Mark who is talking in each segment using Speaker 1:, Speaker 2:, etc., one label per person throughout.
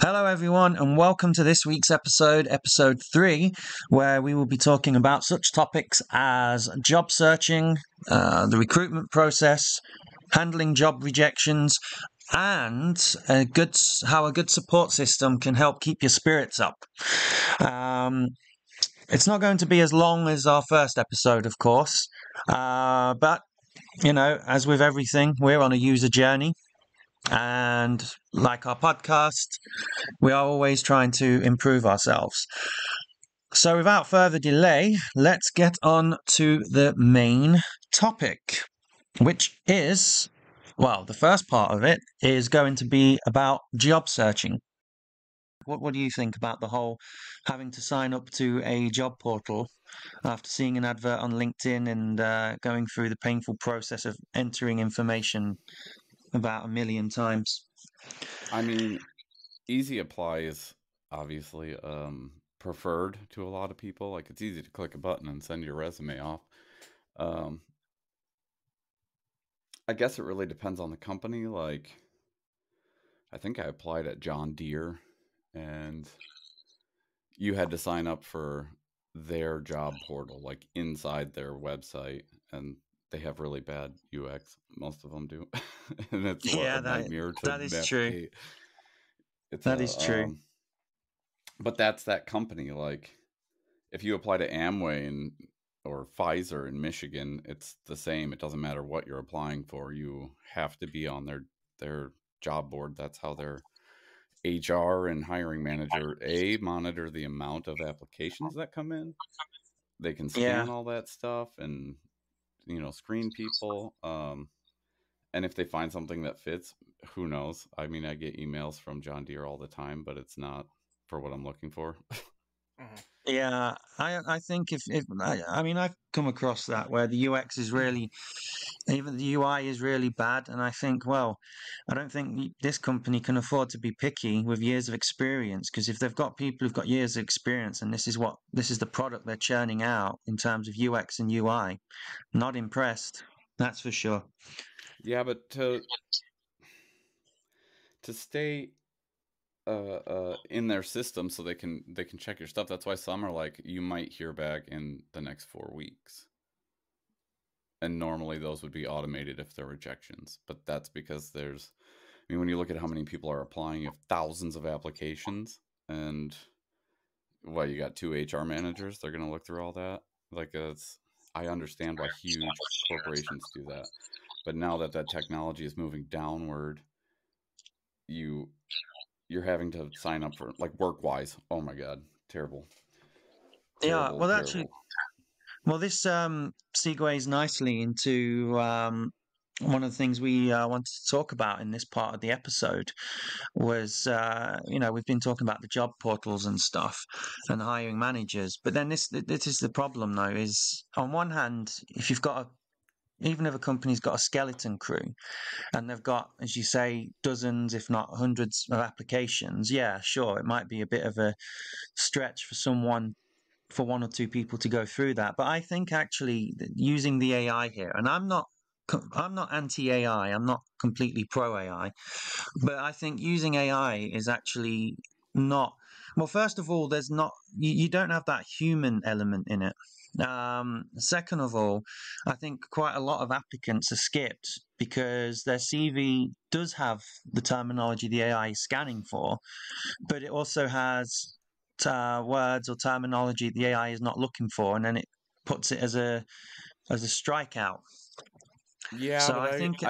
Speaker 1: Hello, everyone, and welcome to this week's episode 3, where we will be talking about such topics as job searching, the recruitment process, handling job rejections, and how a good support system can help keep your spirits up. It's not going to be as long as our first episode, of course, but as with everything, we're on a user journey. And like our podcast, we are always trying to improve ourselves. So without further delay, let's get on to the main topic, which is, well, the first part of it is going to be about job searching. What do you think about the whole having to sign up to a job portal after seeing an advert on LinkedIn and going through the painful process of entering information about 1,000,000 times?
Speaker 2: I mean, Easy Apply is obviously preferred to a lot of people. Like, it's easy to click a button and send your resume off. I guess it really depends on the company. Like, I think I applied at John Deere, and you had to sign up for their job portal, like inside their website, and they have really bad UX. Most of them do, and it's
Speaker 1: Yeah,
Speaker 2: a nightmare to
Speaker 1: that is true.
Speaker 2: navigate. It's
Speaker 1: That is true.
Speaker 2: But that's that company. Like, if you apply to Amway or Pfizer in Michigan, it's the same. It doesn't matter what you're applying for. You have to be on their job board. That's how their HR and hiring manager monitor the amount of applications that come in. They can
Speaker 1: Yeah.
Speaker 2: scan all that stuff and screen people. And if they find something that fits, who knows? I mean, I get emails from John Deere all the time, but it's not for what I'm looking for.
Speaker 1: Yeah, I think I mean, I've come across that where the UX is really, even the UI is really bad, and I think, well, I don't think this company can afford to be picky with years of experience, because if they've got people who've got years of experience and this is the product they're churning out in terms of UX and UI, not impressed, that's for sure.
Speaker 2: Yeah, but to stay in their system so they can check your stuff. That's why some are like, you might hear back in the next 4 weeks, and normally those would be automated if they're rejections. But that's because when you look at how many people are applying, you have thousands of applications, and you got 2 HR managers, they're going to look through all that. Like, I understand why huge corporations do that, but now that technology is moving downward, you're having to sign up for, like, WorkWise. Oh my God, terrible.
Speaker 1: Yeah, well,
Speaker 2: Terrible.
Speaker 1: this segues nicely into one of the things we wanted to talk about in this part of the episode was, we've been talking about the job portals and stuff and hiring managers, but then this is the problem though, is on one hand, if you've got even if a company's got a skeleton crew and they've got, as you say, dozens, if not hundreds of applications, yeah, sure, it might be a bit of a stretch for one or two people to go through that. But I think actually using the AI here, and I'm not anti-AI, I'm not completely pro-AI, but I think using AI is actually not, well, first of all, there's not, you don't have that human element in it. Second of all, I think quite a lot of applicants are skipped because their CV does have the terminology the AI is scanning for, but it also has words or terminology the AI is not looking for, and then it puts it as a strikeout.
Speaker 2: Yeah,
Speaker 1: So
Speaker 2: but
Speaker 1: I think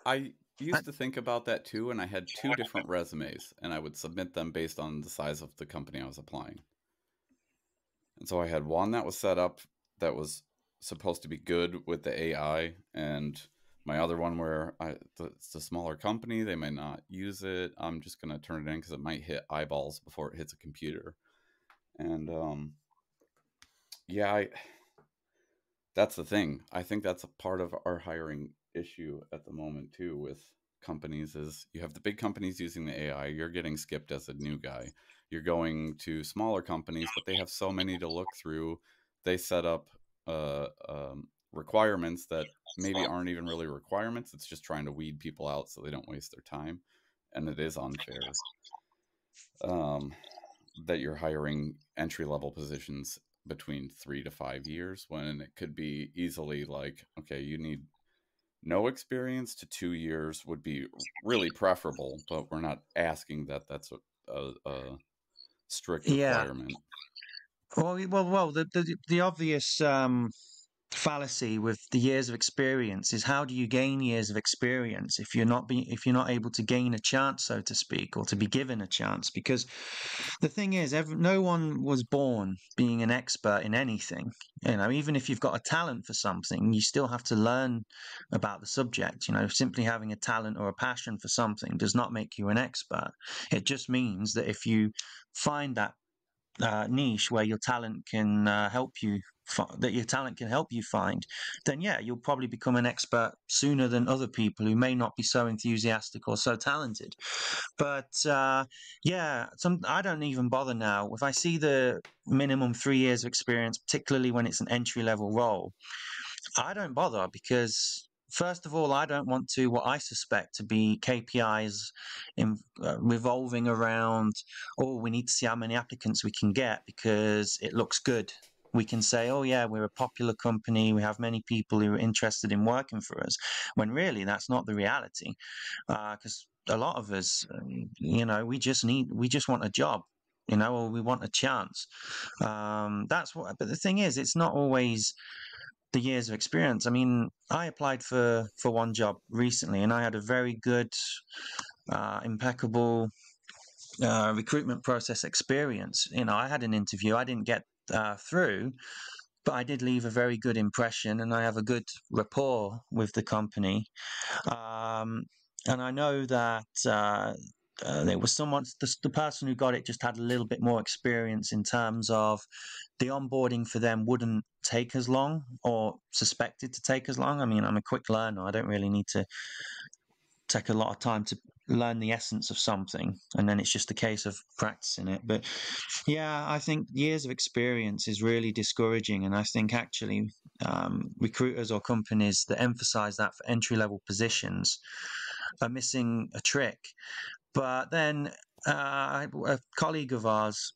Speaker 2: I used to think about that too, and I had 2 different resumes, and I would submit them based on the size of the company I was applying. And so I had one that was set up that was supposed to be good with the AI, and my other one where it's a smaller company, they might not use it. I'm just going to turn it in because it might hit eyeballs before it hits a computer. And yeah, that's the thing. I think that's a part of our hiring issue at the moment too with companies is you have the big companies using the AI, you're getting skipped as a new guy. You're going to smaller companies, but they have so many to look through. They set up requirements that maybe aren't even really requirements. It's just trying to weed people out so they don't waste their time. And it is unfair. um, that you're hiring entry level positions between 3 to 5 years, when it could be easily like, okay, you need no experience to 2 years would be really preferable, but we're not asking that that's a strict
Speaker 1: Yeah.
Speaker 2: requirement.
Speaker 1: Well. The obvious fallacy with the years of experience is, how do you gain years of experience if if you're not able to gain a chance, so to speak, or to be given a chance? Because the thing is, no one was born being an expert in anything. Even if you've got a talent for something, you still have to learn about the subject. Simply having a talent or a passion for something does not make you an expert. It just means that if you find that niche where your talent can help you that your talent can help you find, then yeah, you'll probably become an expert sooner than other people who may not be so enthusiastic or so talented. But yeah, I don't even bother now if I see the minimum 3 years of experience, particularly when it's an entry level role. I don't bother, because first of all, I don't want to what I suspect to be KPIs revolving around, oh, we need to see how many applicants we can get because it looks good. We can say, oh yeah, we're a popular company, we have many people who are interested in working for us, when really that's not the reality. Because a lot of us, we just want a job, or we want a chance. That's what. But the thing is, it's not always the years of experience. I mean, I applied for one job recently, and I had a very good, impeccable recruitment process experience. I had an interview. I didn't get through, but I did leave a very good impression, and I have a good rapport with the company. And I know that there was someone, the person who got it just had a little bit more experience in terms of the onboarding for them wouldn't take as long, or suspected to take as long. I mean, I'm a quick learner. I don't really need to take a lot of time to learn the essence of something, and then it's just a case of practicing it. But yeah, I think years of experience is really discouraging, and I think actually recruiters or companies that emphasize that for entry level positions are missing a trick. But then a colleague of ours,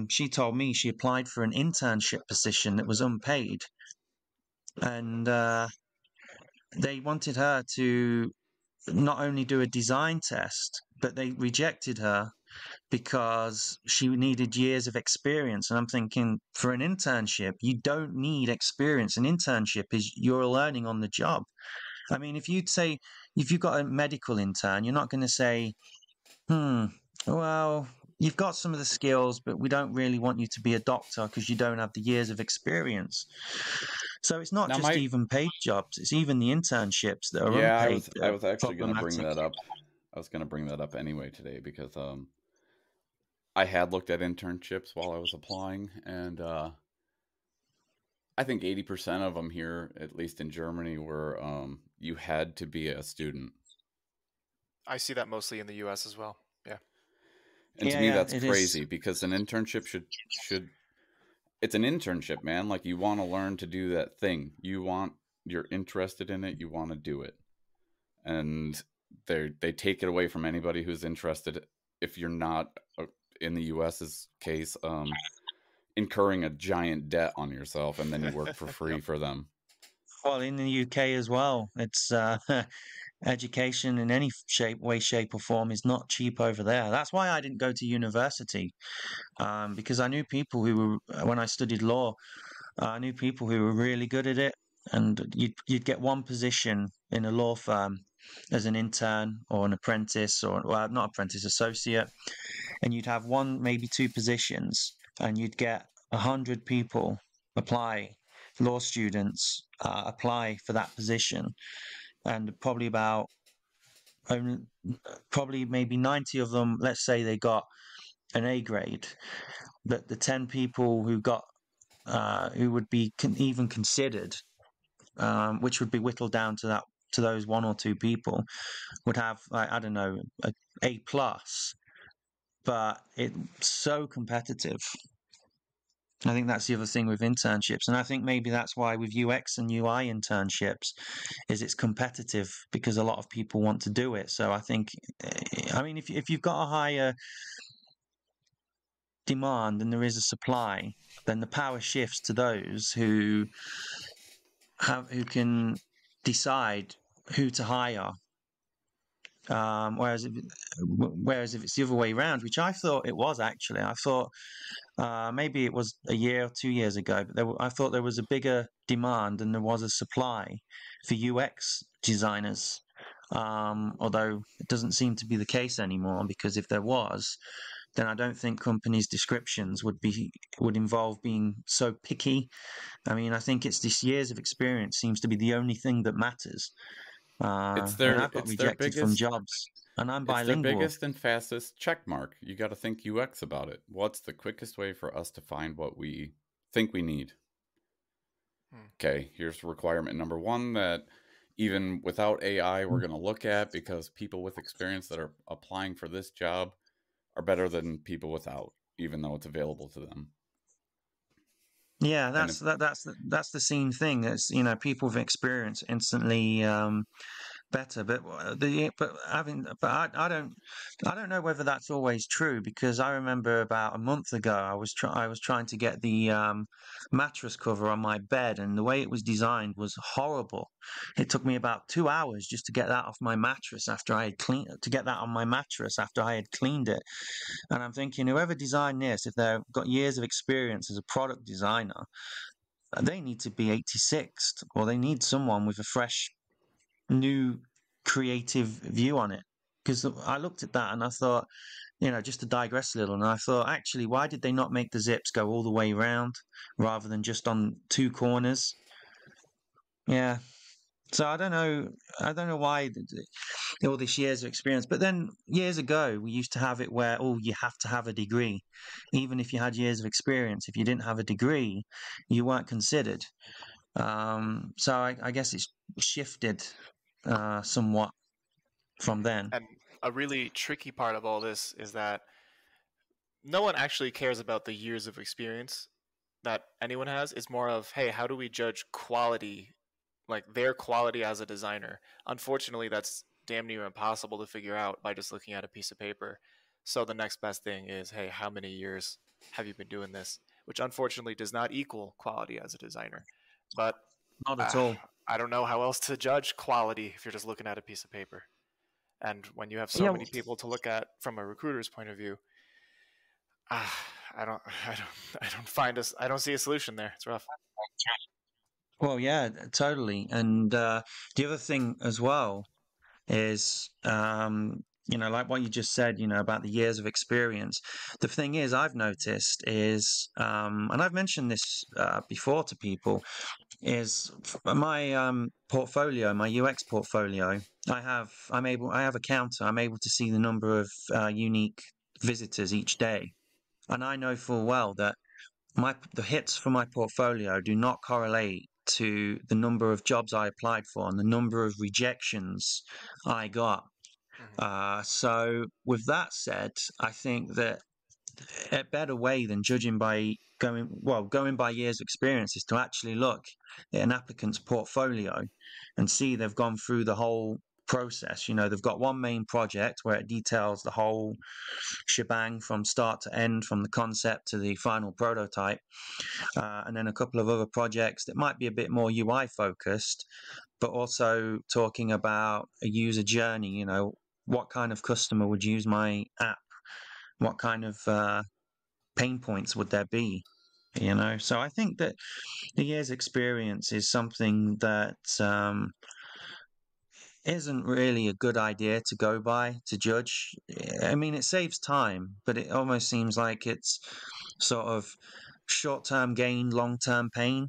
Speaker 1: she told me she applied for an internship position that was unpaid, and they wanted her to not only do a design test, but they rejected her because she needed years of experience. And I'm thinking, for an internship, you don't need experience. An internship is you're learning on the job. I mean, if you've got a medical intern, you're not going to say, well, you've got some of the skills, but we don't really want you to be a doctor because you don't have the years of experience. So it's not
Speaker 2: Now,
Speaker 1: just even paid jobs; it's even the internships that are
Speaker 2: yeah,
Speaker 1: unpaid
Speaker 2: I was actually going to bring
Speaker 1: problematic.
Speaker 2: that up. I was going to bring that up anyway today because I had looked at internships while I was applying, and I think 80% of them here, at least in Germany, were you had to be a student.
Speaker 3: I see that mostly in the US as well. Yeah.
Speaker 2: And to
Speaker 1: Yeah,
Speaker 2: me
Speaker 1: yeah,
Speaker 2: that's
Speaker 1: it is.
Speaker 2: crazy, because an internship should it's an internship, man. Like, you want to learn to do that thing. You're interested in it, you want to do it. And they take it away from anybody who's interested, if you're not in the US's case, incurring a giant debt on yourself, and then you work for free
Speaker 3: Yep.
Speaker 2: for them.
Speaker 1: Well, in the UK as well, it's education in any way, shape, or form is not cheap over there. That's why I didn't go to university, because I knew people who were, when I studied law, I knew people who were really good at it, and you'd get one position in a law firm as an intern or an apprentice, or well, not apprentice, associate, and you'd have one, maybe two positions, and you'd get 100 people apply, law students apply for that position, and probably about only, probably maybe 90 of them, let's say they got an A grade, but the 10 people who got who would be even considered, which would be whittled down to those one or two people, would have, like, I don't know, A plus. But it's so competitive. I think that's the other thing with internships, and I think maybe that's why with UX and UI internships is it's competitive because a lot of people want to do it. So I think, I mean, if you've got a higher demand than there is a supply, then the power shifts to those who can decide who to hire. Whereas if it's the other way around, which I thought it was actually, I thought maybe it was a year or 2 years ago, but I thought there was a bigger demand than there was a supply for UX designers. Although it doesn't seem to be the case anymore, because if there was, then I don't think companies' descriptions would involve being so picky. I mean, I think it's this years of experience seems to be the only thing that matters. I mean, I've got
Speaker 2: It's their
Speaker 1: rejected from
Speaker 2: biggest
Speaker 1: jobs, and I'm
Speaker 2: it's their
Speaker 1: bilingual.
Speaker 2: biggest and fastest check mark. You got to think UX about it. What's the quickest way for us to find what we think we need? Okay, here's requirement number one that even without AI we're going to look at, because people with experience that are applying for this job are better than people without, even though it's available to them.
Speaker 1: Yeah, that's the same thing. It's, you know, people with experience instantly better, but I don't know whether that's always true, because I remember about a month ago I was trying to get the mattress cover on my bed, and the way it was designed was horrible. It took me about 2 hours just to get that off my mattress after I had cleaned it. And I'm thinking, whoever designed this, if they've got years of experience as a product designer, they need to be 86th, or they need someone with a fresh, new, creative view on it. Because I looked at that and I thought, you know, just to digress a little, and I thought, actually, why did they not make the zips go all the way around rather than just on 2 corners? Yeah. So I don't know why all this years of experience. But then years ago, we used to have it where, oh, you have to have a degree. Even if you had years of experience, if you didn't have a degree, you weren't considered. So I guess it's shifted somewhat from then.
Speaker 3: And a really tricky part of all this is that no one actually cares about the years of experience that anyone has. It's more of, hey, how do we judge quality, like their quality as a designer? Unfortunately, that's damn near impossible to figure out by just looking at a piece of paper. So the next best thing is, hey, how many years have you been doing this? Which unfortunately does not equal quality as a designer. But
Speaker 1: Not at all.
Speaker 3: I don't know how else to judge quality if you're just looking at a piece of paper. And when you have so
Speaker 1: Yeah,
Speaker 3: many people to look at from a recruiter's point of view, I don't see a solution there. It's rough.
Speaker 1: well, yeah, totally. And the other thing as well is, you know, like what you just said, you know, about the years of experience. The thing is, I've noticed is, and I've mentioned this before to people, is my portfolio, my UX portfolio. I have a counter. I'm able to see the number of unique visitors each day, and I know full well that the hits for my portfolio do not correlate to the number of jobs I applied for and the number of rejections I got. So with that said, I think that a better way than judging by going by years of experience is to actually look at an applicant's portfolio and see they've gone through the whole process. You know, they've got one main project where it details the whole shebang from start to end, from the concept to the final prototype, and then a couple of other projects that might be a bit more UI focused, but also talking about a user journey. You know, what kind of customer would use my app? What kind of pain points would there be? You know, so I think that the year's experience is something that isn't really a good idea to go by to judge. I mean, it saves time, but it almost seems like it's sort of short-term gain, long-term pain.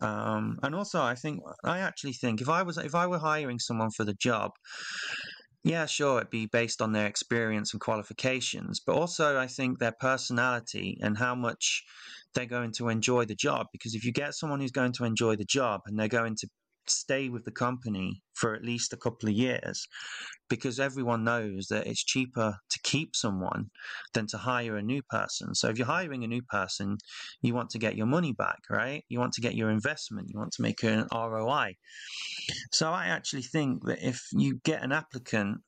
Speaker 1: And also, I actually think if I were hiring someone for the job, yeah, sure, it'd be based on their experience and qualifications, but also I think their personality and how much they're going to enjoy the job. Because if you get someone who's going to enjoy the job and they're going to stay with the company for at least a couple of years, because everyone knows that it's cheaper to keep someone than to hire a new person. So if you're hiring a new person, you want to get your money back, right? You want to get your investment, you want to make an ROI. So I actually think that if you get an applicant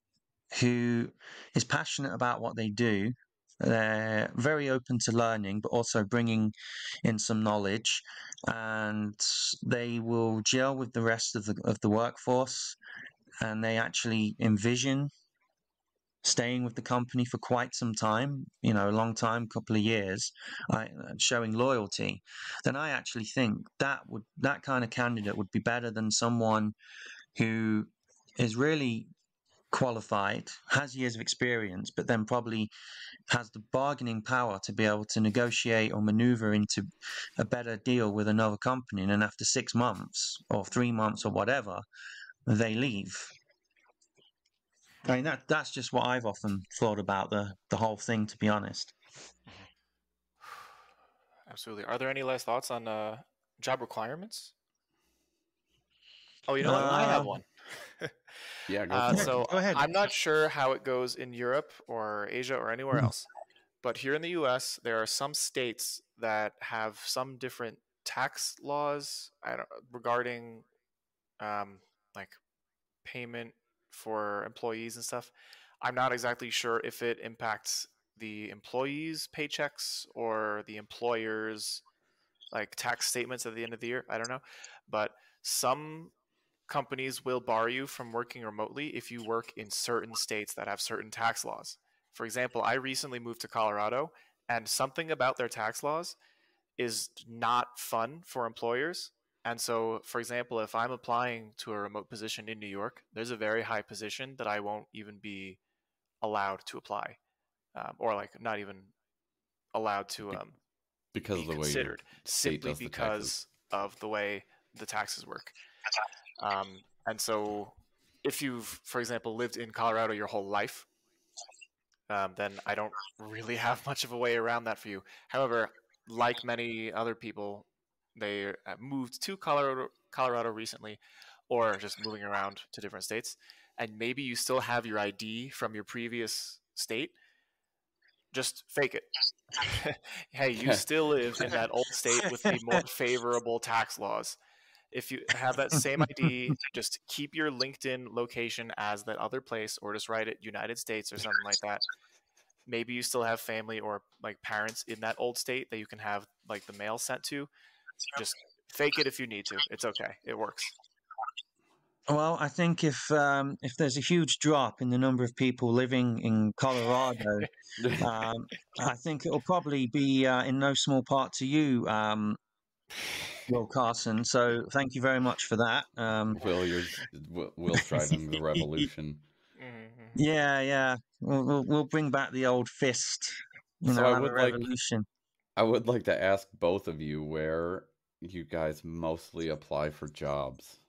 Speaker 1: who is passionate about what they do, they're very open to learning, but also bringing in some knowledge, and they will gel with the rest of the workforce, and they actually envision staying with the company for quite some time, a long time, couple of years, showing loyalty, then I actually think that kind of candidate would be better than someone who is really qualified, has years of experience, but then probably has the bargaining power to be able to negotiate or maneuver into a better deal with another company. And then after 6 months or 3 months or whatever, they leave. I mean, that's just what I've often thought about the whole thing, to be honest.
Speaker 3: Absolutely. Are there any last thoughts on job requirements? Oh, you know what? I have one.
Speaker 2: Yeah, go for it.
Speaker 3: So
Speaker 1: Go ahead.
Speaker 3: I'm not sure how it goes in Europe or Asia or anywhere else, but here in the U.S., there are some states that have some different tax laws regarding like payment for employees and stuff. I'm not exactly sure if it impacts the employees' paychecks or the employers' like tax statements at the end of the year. I don't know, but some companies will bar you from working remotely if you work in certain states that have certain tax laws. For example, I recently moved to Colorado, and something about their tax laws is not fun for employers. And so, for example, if I'm applying to a remote position in New York, there's a very high position that I won't even be allowed to apply, or like not even allowed to
Speaker 2: Because
Speaker 3: be
Speaker 2: of the way your
Speaker 3: considered,
Speaker 2: state
Speaker 3: simply
Speaker 2: does the taxes.
Speaker 3: because of the way the taxes work. And so, if you've, for example, lived in Colorado your whole life, then I don't really have much of a way around that for you. However, like many other people, they moved to Colorado recently, or just moving around to different states, and maybe you still have your ID from your previous state. Just fake it. Hey, you still live in that old state with the more favorable tax laws. If you have that same ID, just keep your LinkedIn location as that other place, or just write it United States or something like that. Maybe you still have family or like parents in that old state that you can have like the mail sent to. Just fake it if you need to. It's okay. It works.
Speaker 1: Well, I think if there's a huge drop in the number of people living in Colorado, I think it'll probably be in no small part to you, Will Carson. So thank you very much for that.
Speaker 2: Will's driving the revolution.
Speaker 1: Yeah. We'll bring back the old fist.
Speaker 2: So I
Speaker 1: have a
Speaker 2: would
Speaker 1: revolution.
Speaker 2: I would like to ask both of you where you guys mostly apply for jobs,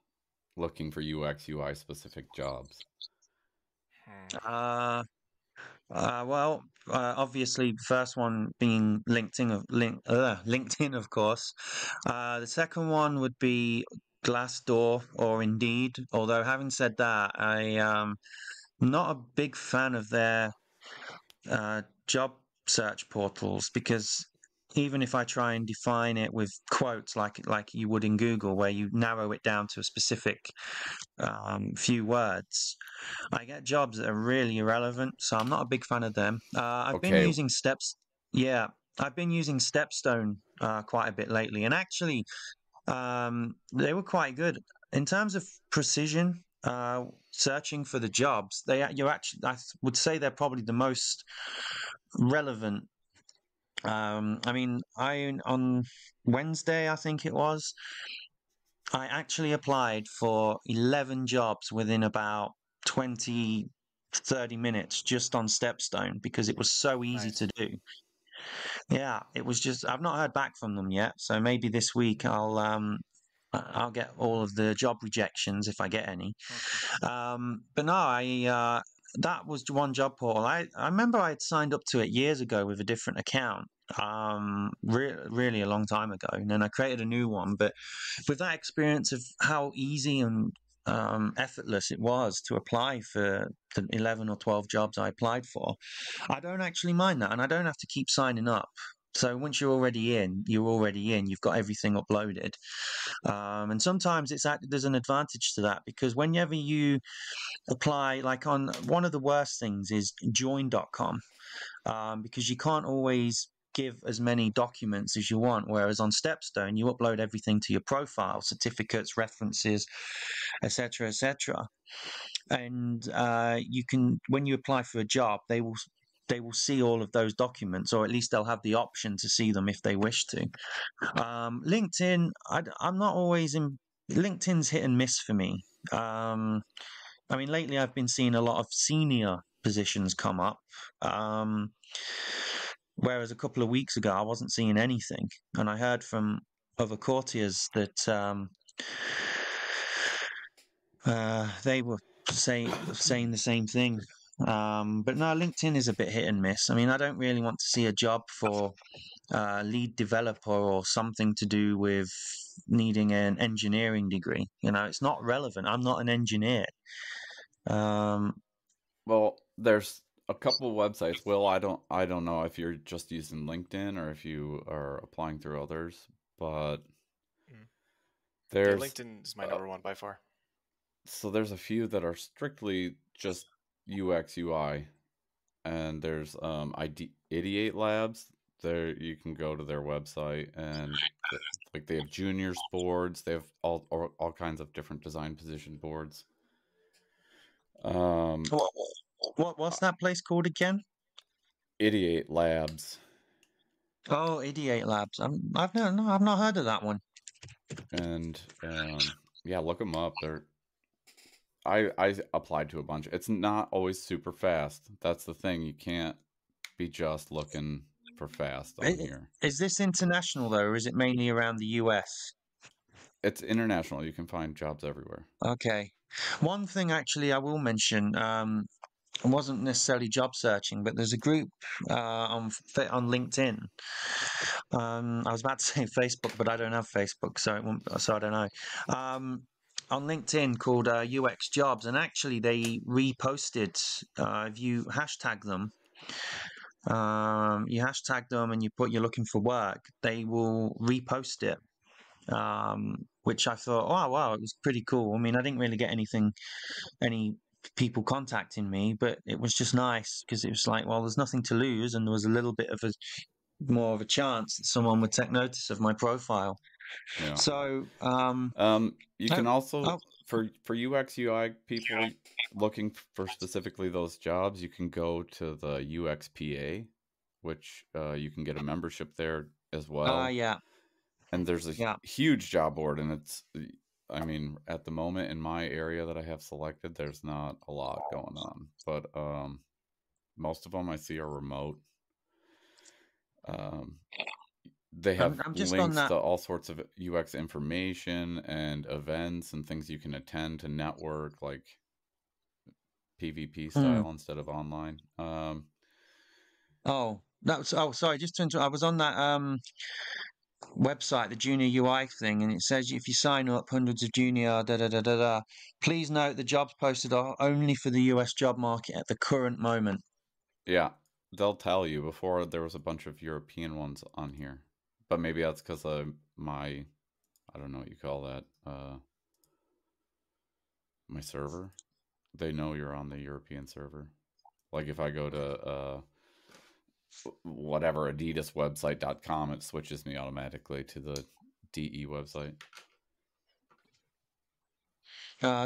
Speaker 2: looking for UX UI specific jobs.
Speaker 1: Well, obviously, the first one being LinkedIn, of course. The second one would be Glassdoor or Indeed. Although, having said that, I am not a big fan of their job search portals, because even if I try and define it with quotes like you would in Google, where you narrow it down to a specific few words, I get jobs that are really irrelevant. So I'm not a big fan of them. I've been using I've been using Stepstone quite a bit lately, and actually they were quite good in terms of precision. Searching for the jobs, I would say they're probably the most relevant. I mean, on Wednesday, I think it was, I actually applied for 11 jobs within about 20, 30 minutes just on Stepstone, because it was so easy to do. Yeah, it was just, I've not heard back from them yet. So maybe this week I'll get all of the job rejections if I get any. But no, that was one job portal. I remember I had signed up to it years ago with a different account, really a long time ago, and then I created a new one. But with that experience of how easy and effortless it was to apply for the 11 or 12 jobs I applied for, I don't actually mind that, and I don't have to keep signing up. So once you're already in, you're already in. You've got everything uploaded, and sometimes there's an advantage to that, because whenever you apply, like on one of the worst things is join.com, because you can't always give as many documents as you want, whereas on Stepstone you upload everything to your profile, certificates, references, etc., and you can, when you apply for a job, they will see all of those documents, or at least they'll have the option to see them if they wish to. LinkedIn, I'm not always in. LinkedIn's hit and miss for me. I mean, lately I've been seeing a lot of senior positions come up, whereas a couple of weeks ago I wasn't seeing anything. And I heard from other courtiers that they were saying the same thing. But no, LinkedIn is a bit hit and miss. I mean, I don't really want to see a job for lead developer or something to do with needing an engineering degree. It's not relevant. I'm not an engineer.
Speaker 2: Well, there's a couple of websites. Will, I don't know if you're just using LinkedIn or if you are applying through others, but
Speaker 3: Yeah,
Speaker 2: there's
Speaker 3: LinkedIn is my number one by far.
Speaker 2: so there's a few that are strictly just UX UI, and there's Ideate Labs. There you can go to their website, and like they have juniors boards. They have all kinds of different design position boards.
Speaker 1: What's that place called again?
Speaker 2: Ideate Labs.
Speaker 1: Oh, Ideate Labs. I've not heard of that one.
Speaker 2: And yeah, look them up. I applied to a bunch. It's not always super fast. That's the thing. You can't be just looking for fast on here.
Speaker 1: Is this international though, or is it mainly around the US?
Speaker 2: It's international. You can find jobs everywhere.
Speaker 1: Okay. One thing actually I will mention, it wasn't necessarily job searching, but there's a group on LinkedIn. I was about to say Facebook, but I don't have Facebook, so I don't know. On LinkedIn called UX Jobs, and actually they reposted. If you hashtag them, and you put you're looking for work, they will repost it. Which I thought, oh wow, it was pretty cool. I mean, I didn't really get any people contacting me, but it was just nice because it was like, well, there's nothing to lose, and there was a little bit of more of a chance that someone would take notice of my profile.
Speaker 2: Yeah.
Speaker 1: So,
Speaker 2: you can also for UX UI people looking for specifically those jobs, you can go to the UXPA, which you can get a membership there as well.
Speaker 1: Yeah.
Speaker 2: And there's a huge job board, and I mean, at the moment in my area that I have selected, there's not a lot going on, but most of them I see are remote. They have links to all sorts of UX information and events and things you can attend to network, like PvP style instead of online.
Speaker 1: Sorry, just to interrupt. I was on that website, the junior UI thing, and it says if you sign up, hundreds of junior Please note the jobs posted are only for the US job market at the current moment.
Speaker 2: Yeah, they'll tell you. Before there was a bunch of European ones on here, but maybe that's because of I don't know what you call that, my server. They know you're on the European server. Like if I go to whatever adidaswebsite.com, it switches me automatically to the DE website.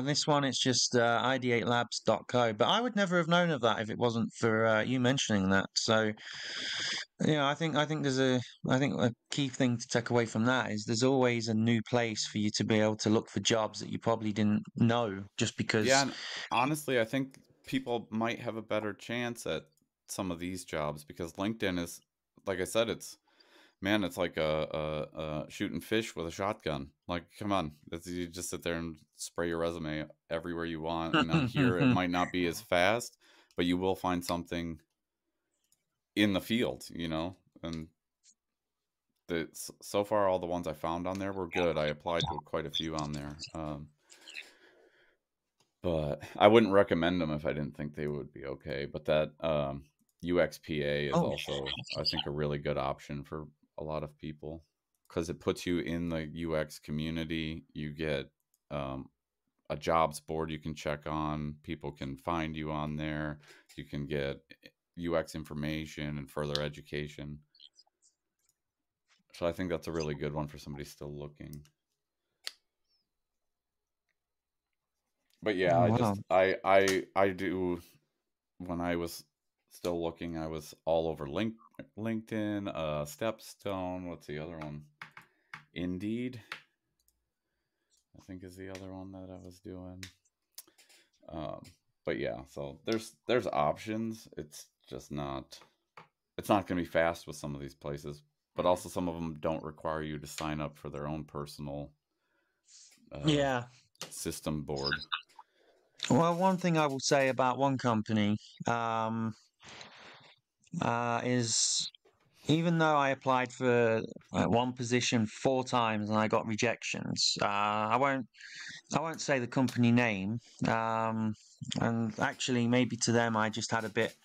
Speaker 1: This one, it's just ideatelabs.co, but I would never have known of that if it wasn't for you mentioning that. So, I think there's a key thing to take away from that is there's always a new place for you to be able to look for jobs that you probably didn't know just because.
Speaker 2: Yeah, and honestly, I think people might have a better chance at some of these jobs because LinkedIn is, like I said, it's like a shooting fish with a shotgun. Like, come on, you just sit there and spray your resume everywhere you want. And on here, it might not be as fast, but you will find something in the field, and so far all the ones I found on there were good. I applied to quite a few on there. But I wouldn't recommend them if I didn't think they would be okay. But that UXPA is also, I think, a really good option for a lot of people because it puts you in the UX community. You get a jobs board you can check on. People can find you on there. You can get UX information and further education. So I think that's a really good one for somebody still looking. But yeah, I do. When I was still looking, I was all over LinkedIn, Stepstone. What's the other one? Indeed, I think is the other one that I was doing. But yeah, so there's options. It's just not. It's not going to be fast with some of these places, but also some of them don't require you to sign up for their own personal system board.
Speaker 1: Well, one thing I will say about one company is even though I applied for one position 4 times and I got rejections, I won't say the company name. And actually, maybe to them, I just had a bit.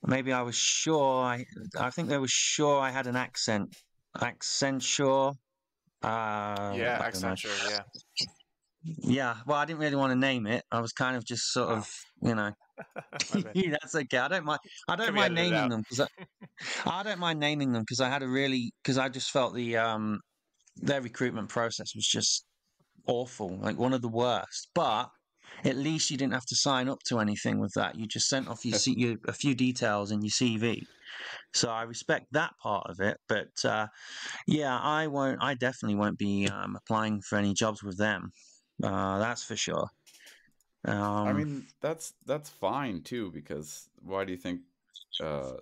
Speaker 1: Maybe I was sure. I think they were sure I had an accent. Accenture.
Speaker 3: Accenture. Yeah.
Speaker 1: Yeah, well, I didn't really want to name it. I was kind of just sort of, that's okay. I don't mind. I don't mind naming them because I don't mind naming them because I just felt their recruitment process was just awful, like one of the worst. But at least you didn't have to sign up to anything with that. You just sent off a few details in your CV. So I respect that part of it. But yeah, I definitely won't be applying for any jobs with them. That's for sure.
Speaker 2: I mean, that's fine too, because why do you think I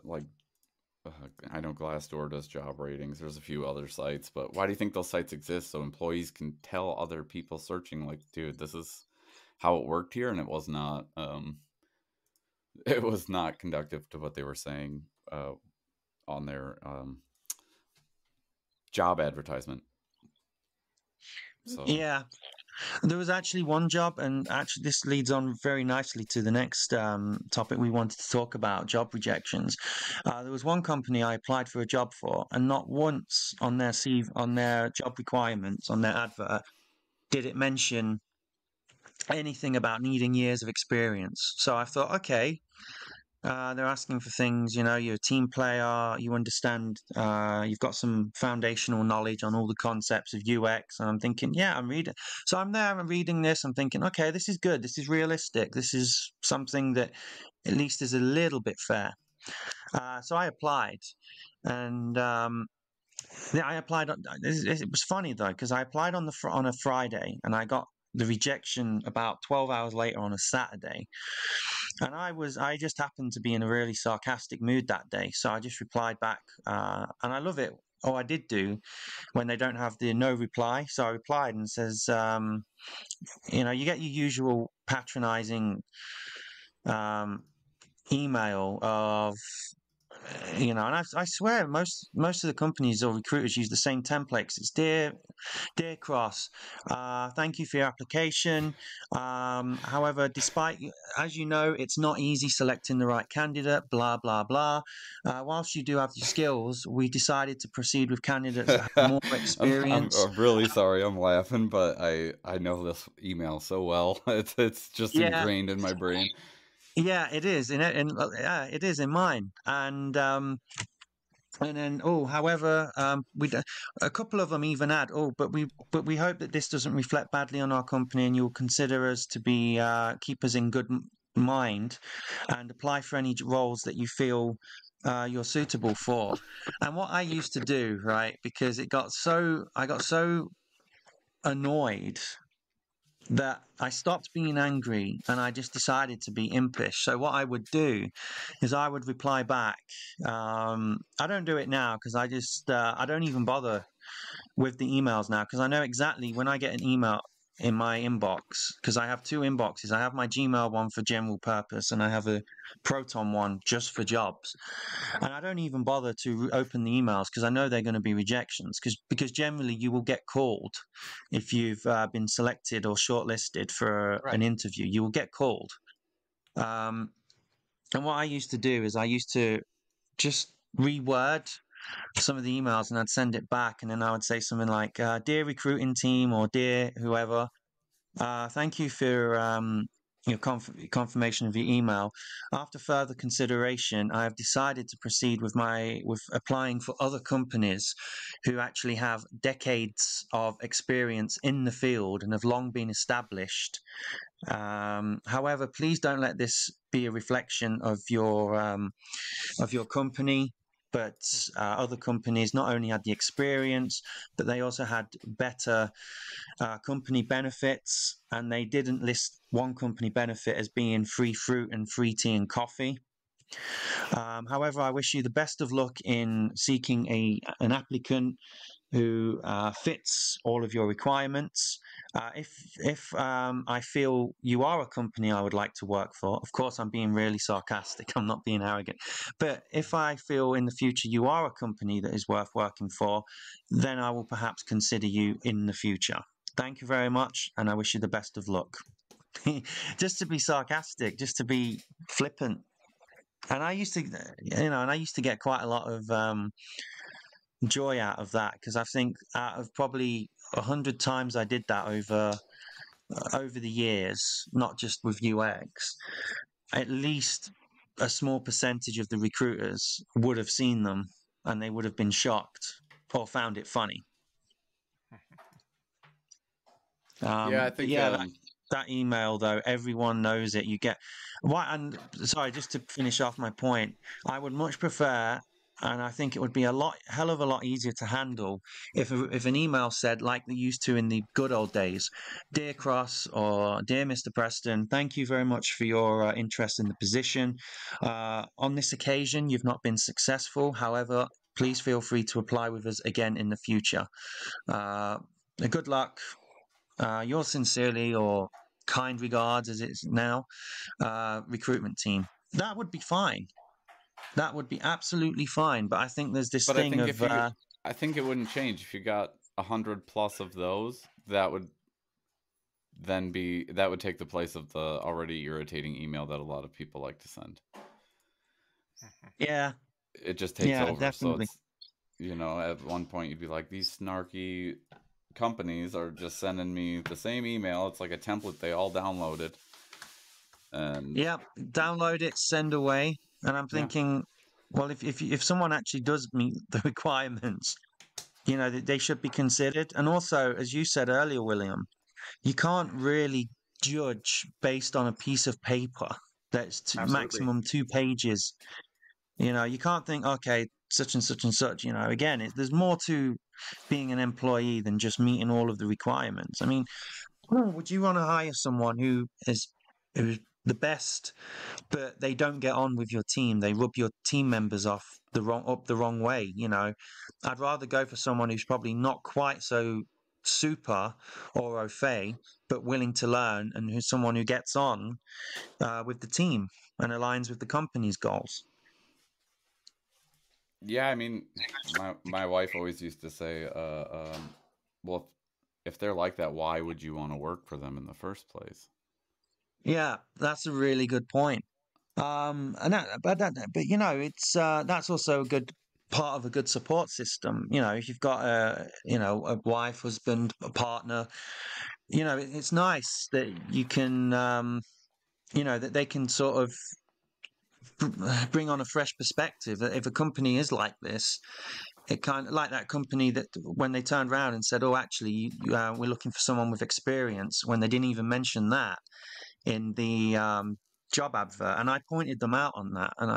Speaker 2: know Glassdoor does job ratings. There's a few other sites, but why do you think those sites exist? So employees can tell other people searching, like, dude, this is how it worked here, and it was not conductive to what they were saying on their job advertisement. So
Speaker 1: yeah. There was actually one job, and actually this leads on very nicely to the next topic we wanted to talk about, job rejections. There was one company I applied for a job for, and not once on their job requirements, on their advert, did it mention anything about needing years of experience. So I thought, okay, they're asking for things, you're a team player, you understand, you've got some foundational knowledge on all the concepts of UX. And I'm thinking, yeah, I'm reading. So I'm reading this. I'm thinking, okay, this is good. This is realistic. This is something that at least is a little bit fair. So I applied. And I applied. It was funny, though, because I applied on a Friday and I got the rejection about 12 hours later on a Saturday. And I just happened to be in a really sarcastic mood that day. So I just replied back. And I love it. Oh, I did do when they don't have the no reply. So I replied and says, you get your usual patronizing email of, and I swear most of the companies or recruiters use the same templates. It's dear Cross, thank you for your application. However, despite, as you know, it's not easy selecting the right candidate, blah, blah, blah. Whilst you do have the skills, we decided to proceed with candidates that have more experience.
Speaker 2: I'm really sorry I'm laughing, but I know this email so well. It's just ingrained in my brain.
Speaker 1: Yeah, it is. It is in mine. And then, however, a couple of them even add, but we hope that this doesn't reflect badly on our company, and you'll consider us to be keep us in good mind, and apply for any roles that you feel you're suitable for. And what I used to do, right, because I got so annoyed that I stopped being angry and I just decided to be impish. So what I would do is I would reply back. I don't do it now because I don't even bother with the emails now, because I know exactly when I get an email in my inbox, because I have two inboxes. I have my Gmail one for general purpose, and I have a Proton one just for jobs. And I don't even bother to open the emails because I know they're going to be rejections. Because generally you will get called if you've been selected or shortlisted for an
Speaker 3: Right.
Speaker 1: interview. You will get called. And what I used to do is I used to just reword some of the emails and I'd send it back, and then I would say something like, "Dear recruiting team," or "Dear whoever, thank you for your confirmation of your email. After further consideration, I have decided to proceed with applying for other companies who actually have decades of experience in the field and have long been established. However, please don't let this be a reflection of your company." But other companies not only had the experience, but they also had better company benefits, and they didn't list one company benefit as being free fruit and free tea and coffee. However, I wish you the best of luck in seeking an applicant who fits all of your requirements. If I feel you are a company I would like to work for, of course I'm being really sarcastic, I'm not being arrogant, but if I feel in the future you are a company that is worth working for, then I will perhaps consider you in the future. Thank you very much, and I wish you the best of luck. Just to be sarcastic, just to be flippant. And I used to, get quite a lot of joy out of that, because I think out of probably 100 times I did that over the years, not just with UX, at least a small percentage of the recruiters would have seen them and they would have been shocked or found it funny.
Speaker 2: Yeah, I think
Speaker 1: that email though, everyone knows it. You get and sorry, just to finish off my point, I would much prefer, and I think it would be hell of a lot easier to handle if an email said, like they used to in the good old days, "Dear Cross," or "Dear Mr. Preston, thank you very much for your interest in the position. On this occasion, you've not been successful. However, please feel free to apply with us again in the future. Good luck. Yours sincerely," or "kind regards," as it's now, recruitment team. That would be fine. That would be absolutely fine. But I think there's this
Speaker 2: but
Speaker 1: thing
Speaker 2: I think it wouldn't change if you got 100 plus of those. That would take the place of the already irritating email that a lot of people like to send.
Speaker 1: Yeah,
Speaker 2: it just takes over.
Speaker 1: Definitely.
Speaker 2: So it's, at one point you'd be like, these snarky companies are just sending me the same email. It's like a template they all downloaded. And
Speaker 1: download it, send away. And I'm thinking, well, if someone actually does meet the requirements, they should be considered. And also, as you said earlier, William, you can't really judge based on a piece of paper that's maximum 2 pages. You can't think, okay, such and such and such. Again, there's more to being an employee than just meeting all of the requirements. I mean, would you want to hire someone who is the best, but they don't get on with your team? They rub your team members up the wrong way. I'd rather go for someone who's probably not quite so super or au fait, but willing to learn, and who's someone who gets on with the team and aligns with the company's goals.
Speaker 2: Yeah, I mean, my wife always used to say, well, if they're like that, why would you want to work for them in the first place?
Speaker 1: Yeah, that's a really good point. It's that's also a good part of a good support system. If you've got a wife, husband, a partner, it's nice that you can, that they can sort of bring on a fresh perspective. If a company is like this, it kind of like that company that when they turned around and said, "Oh, actually, we're looking for someone with experience," when they didn't even mention that in the job advert. And I pointed them out on that, and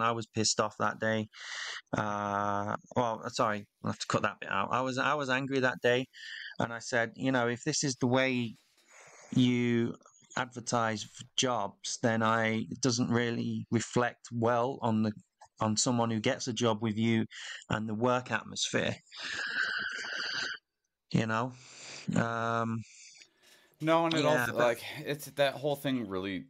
Speaker 1: I was pissed off that day. Well, sorry, I'll have to cut that bit out. I was angry that day, and I said, if this is the way you advertise jobs, then it doesn't really reflect well on someone who gets a job with you and the work atmosphere.
Speaker 2: No, and it
Speaker 1: Yeah,
Speaker 2: also
Speaker 1: but
Speaker 2: like it's that whole thing really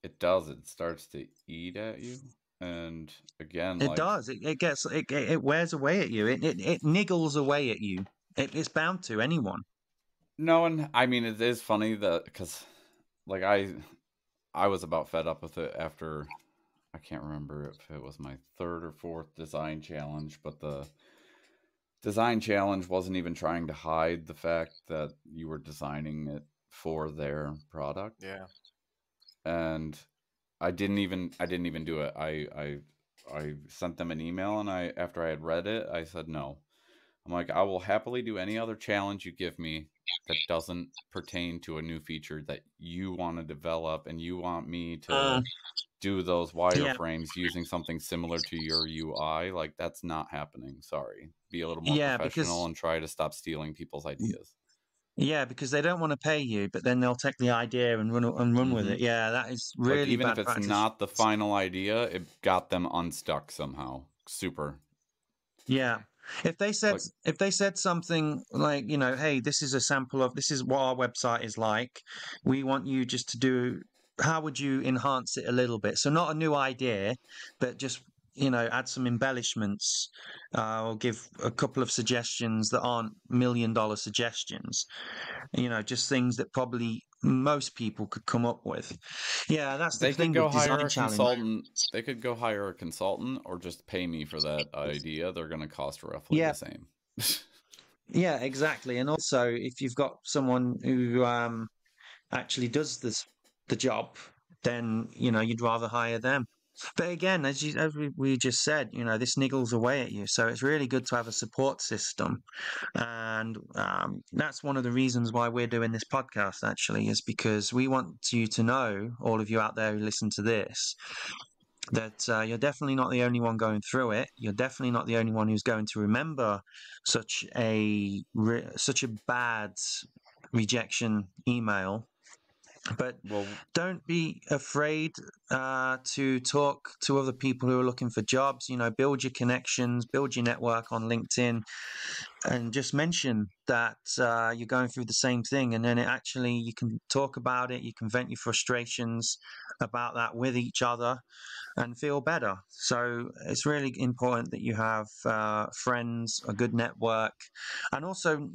Speaker 2: it starts to eat at you. And again,
Speaker 1: it
Speaker 2: like
Speaker 1: does. It wears away at you. It niggles away at you. It's bound to anyone.
Speaker 2: no, and I mean it is funny that because like I was about fed up with it after I can't remember if it was my third or fourth design challenge, but the design challenge wasn't even trying to hide the fact that you were designing it for their product.
Speaker 3: Yeah.
Speaker 2: And I didn't even do it. I sent them an email, and I after I had read it, I said no. I'm like, I will happily do any other challenge you give me that doesn't pertain to a new feature that you want to develop and you want me
Speaker 1: Uh,
Speaker 2: to do those
Speaker 1: yeah,
Speaker 2: wireframes using something similar to your UI. Like that's not happening. Sorry. Be a little more
Speaker 1: yeah,
Speaker 2: professional
Speaker 1: because
Speaker 2: and try to stop stealing people's ideas.
Speaker 1: yeah, because they don't want to pay you, but then they'll take the idea and run with
Speaker 2: Hmm.
Speaker 1: it. Yeah, that is
Speaker 2: Like
Speaker 1: really
Speaker 2: even if
Speaker 1: bad
Speaker 2: it's
Speaker 1: practice.
Speaker 2: not the final idea, it got them unstuck somehow. Super.
Speaker 1: Yeah.
Speaker 2: Like
Speaker 1: If they said something like, you know, hey, this is a sample of this is what our website is like. We want you just to do how would you enhance it a little bit? So not a new idea, but just, you know, add some embellishments or give a couple of suggestions that aren't $1 million suggestions. You know, just things that probably most people could come up with. Yeah, that's the
Speaker 2: they could
Speaker 1: thing
Speaker 2: go
Speaker 1: with
Speaker 2: hire
Speaker 1: design
Speaker 2: a
Speaker 1: challenge.
Speaker 2: consultant. They could go hire a consultant or just pay me for that idea. They're going to cost roughly
Speaker 1: Yeah,
Speaker 2: the same.
Speaker 1: yeah, exactly. And also, if you've got someone who actually does the job, then you know you'd rather hire them. But again, as we just said, you know this niggles away at you, so it's really good to have a support system, and that's one of the reasons why we're doing this podcast. Actually, is because we want you to know, all of you out there who listen to this, that you're definitely not the only one going through it. You're definitely not the only one who's going to remember such a bad rejection email. But
Speaker 2: Well,
Speaker 1: don't be afraid to talk to other people who are looking for jobs. You know, build your connections, build your network on LinkedIn, and just mention that you're going through the same thing. And then you can talk about it. You can vent your frustrations about that with each other and feel better. So it's really important that you have friends, a good network, and also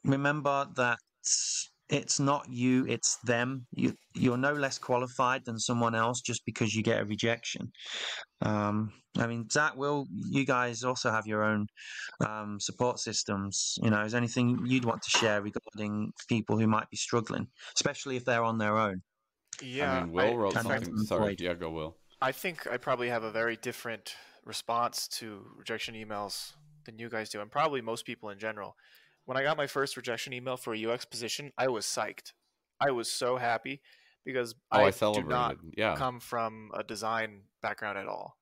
Speaker 1: remember that it's not you, it's them. You're no less qualified than someone else just because you get a rejection. I mean, Zach, will you guys also have your own support systems? You know, is there anything you'd want to share regarding people who might be struggling, especially if they're on their own
Speaker 2: I
Speaker 3: Yeah,
Speaker 2: mean, Will wrote
Speaker 3: in
Speaker 1: and not
Speaker 3: fact,
Speaker 2: something. Sorry.
Speaker 1: employed?
Speaker 2: Yeah, go Will.
Speaker 3: I think I probably have a very different response to rejection emails than you guys do, and probably most people in general. When I got my first rejection email for a UX position, I was psyched. I was so happy because
Speaker 2: Oh, I
Speaker 3: I do not
Speaker 2: celebrated. Yeah.
Speaker 3: come from a design background at all.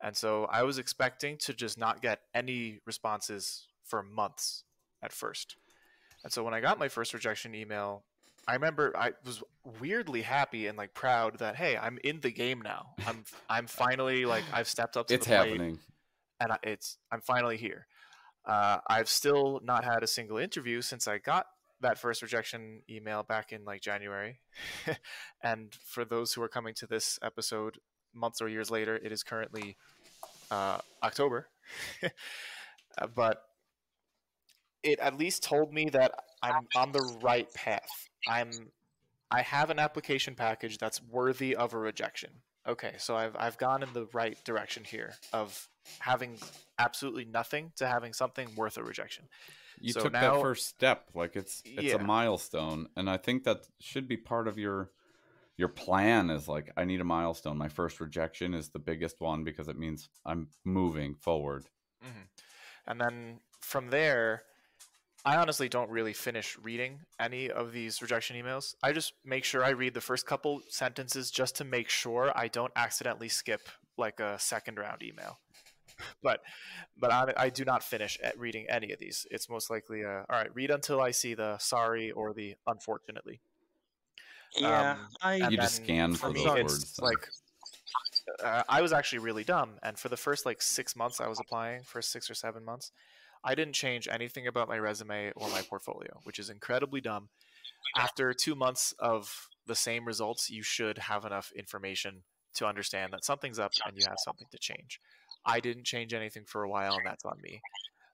Speaker 3: And so I was expecting to just not get any responses for months at first. And so when I got my first rejection email, I remember I was weirdly happy and like proud that hey, I'm in the game now. I'm finally like I've stepped up to the
Speaker 2: It's
Speaker 3: plate
Speaker 2: happening.
Speaker 3: and I'm finally here. I've still not had a single interview since I got that first rejection email back in like January. And for those who are coming to this episode months or years later, it is currently October. But it at least told me that I'm on the right path. I have an application package that's worthy of a rejection. Okay, so I've gone in the right direction here of having absolutely nothing to having something worth a rejection.
Speaker 2: You
Speaker 3: So
Speaker 2: took that
Speaker 3: now,
Speaker 2: first step. Like it's a
Speaker 3: yeah,
Speaker 2: milestone, and I think that should be part of your plan. Is like I need a milestone. My first rejection is the biggest one because it means I'm moving forward.
Speaker 3: hmm and then from there, I honestly don't really finish reading any of these rejection emails. I just make sure I read the first couple sentences just to make sure I don't accidentally skip like a second round email. But I do not finish at reading any of these. It's most likely all right. Read until I see the sorry or the unfortunately.
Speaker 1: Yeah,
Speaker 3: And
Speaker 2: You just
Speaker 3: then
Speaker 2: scan
Speaker 3: for
Speaker 2: for
Speaker 1: I'm
Speaker 3: me,
Speaker 2: those
Speaker 1: sorry.
Speaker 3: it's
Speaker 2: words. Then.
Speaker 3: like I was actually really dumb. And for the first like 6 months I was applying, for 6 or 7 months, I didn't change anything about my resume or my portfolio, which is incredibly dumb after 2 months of the same results, you should have enough information to understand that something's up and you have something to change. I didn't change anything for a while, and that's on me.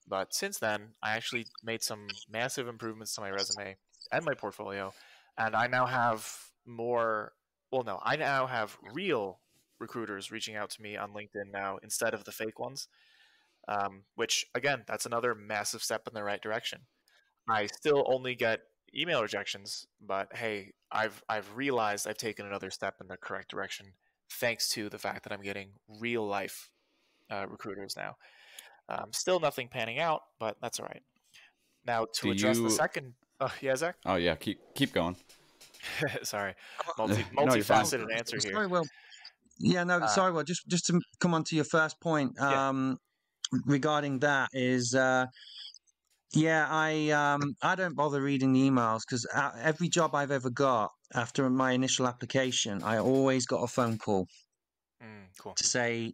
Speaker 3: But since then, I actually made some massive improvements to my resume and my portfolio, and I now have more. Well, no, I now have real recruiters reaching out to me on LinkedIn now instead of the fake ones. Which again, that's another massive step in the right direction. I still only get email rejections, but hey, I've realized I've taken another step in the correct direction thanks to the fact that I'm getting real life recruiters now. Still nothing panning out, but that's all right. Now to address the second, yeah, Zach.
Speaker 2: Oh yeah, keep going.
Speaker 3: Sorry,
Speaker 2: No, you're fine.
Speaker 3: multifaceted answer here.
Speaker 1: Sorry, Will. Yeah, no, sorry, Will. Just to come on to your first point regarding that is, yeah, I don't bother reading the emails because every job I've ever got after my initial application, I always got a phone call
Speaker 3: Cool.
Speaker 1: to say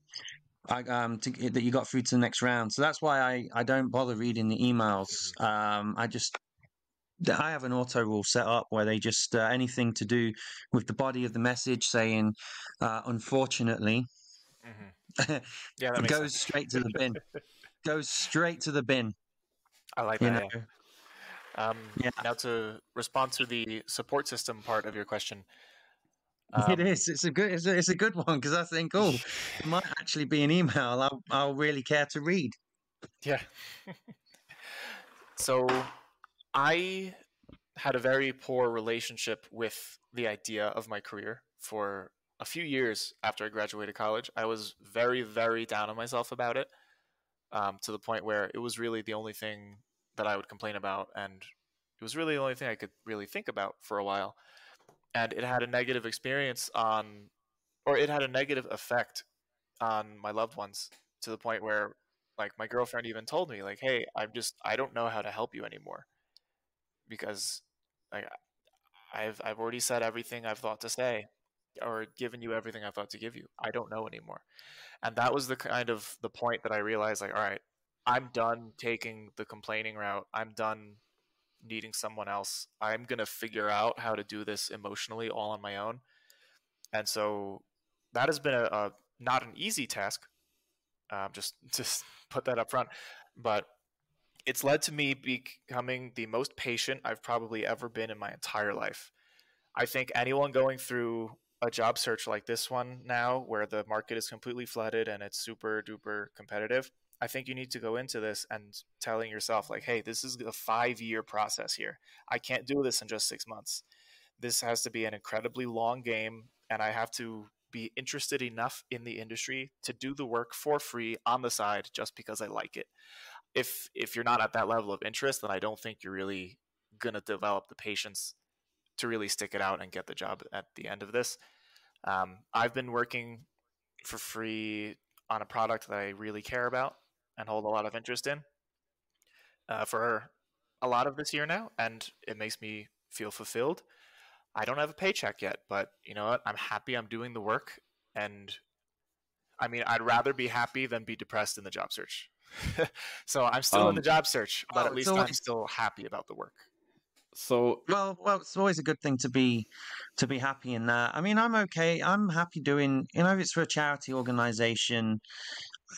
Speaker 1: that you got through to the next round. So that's why I don't bother reading the emails. I have an auto rule set up where they just anything to do with the body of the message saying unfortunately
Speaker 3: Yeah, that makes
Speaker 1: goes
Speaker 3: sense.
Speaker 1: straight to the bin. Goes straight to the bin.
Speaker 3: I like
Speaker 1: You
Speaker 3: that.
Speaker 1: know?
Speaker 3: Yeah. Now to respond to the support system part of your question.
Speaker 1: It is. It's a good one because I think, oh, it might actually be an email I'll really care to read.
Speaker 3: Yeah. So I had a very poor relationship with the idea of my career for a few years after I graduated college. I was very, very down on myself about it, to the point where it was really the only thing that I would complain about, and it was really the only thing I could really think about for a while. And it had a negative experience on, or it had a negative effect on my loved ones, to the point where, like, my girlfriend even told me, like, hey, I don't know how to help you anymore, because like I've already said everything I've thought to say, or given you everything I've thought to give you. I don't know anymore. And that was the point that I realized, like, all right, I'm done taking the complaining route. I'm done needing someone else. I'm going to figure out how to do this emotionally all on my own. And so that has been a not an easy task, just to put that up front, but it's led to me becoming the most patient I've probably ever been in my entire life. I think anyone going through a job search like this one now, where the market is completely flooded and it's super duper competitive, I think you need to go into this and telling yourself, like, hey, this is a 5-year process here. I can't do this in just 6 months. This has to be an incredibly long game, and I have to be interested enough in the industry to do the work for free on the side just because I like it. If you're not at that level of interest, then I don't think you're really going to develop the patience to really stick it out and get the job at the end of this. I've been working for free on a product that I really care about and hold a lot of interest in for a lot of this year now, and it makes me feel fulfilled. I don't have a paycheck yet, but you know what? I'm happy I'm doing the work, and I mean, I'd rather be happy than be depressed in the job search. So I'm still in the job search, but at least I'm still happy about the work.
Speaker 2: So
Speaker 1: well, it's always a good thing to be happy in that. I mean, I'm okay. I'm happy doing, if it's for a charity organization,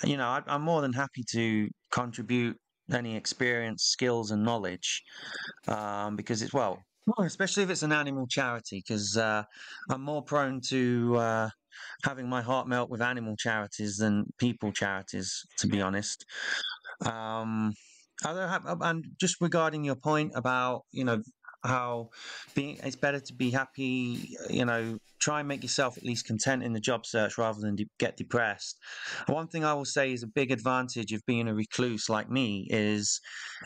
Speaker 1: I'm more than happy to contribute any experience, skills, and knowledge, because it's especially if it's an animal charity, because I'm more prone to having my heart melt with animal charities than people charities, to be honest. And just regarding your point about how it's better to be happy, try and make yourself at least content in the job search rather than get depressed. One thing I will say is a big advantage of being a recluse like me is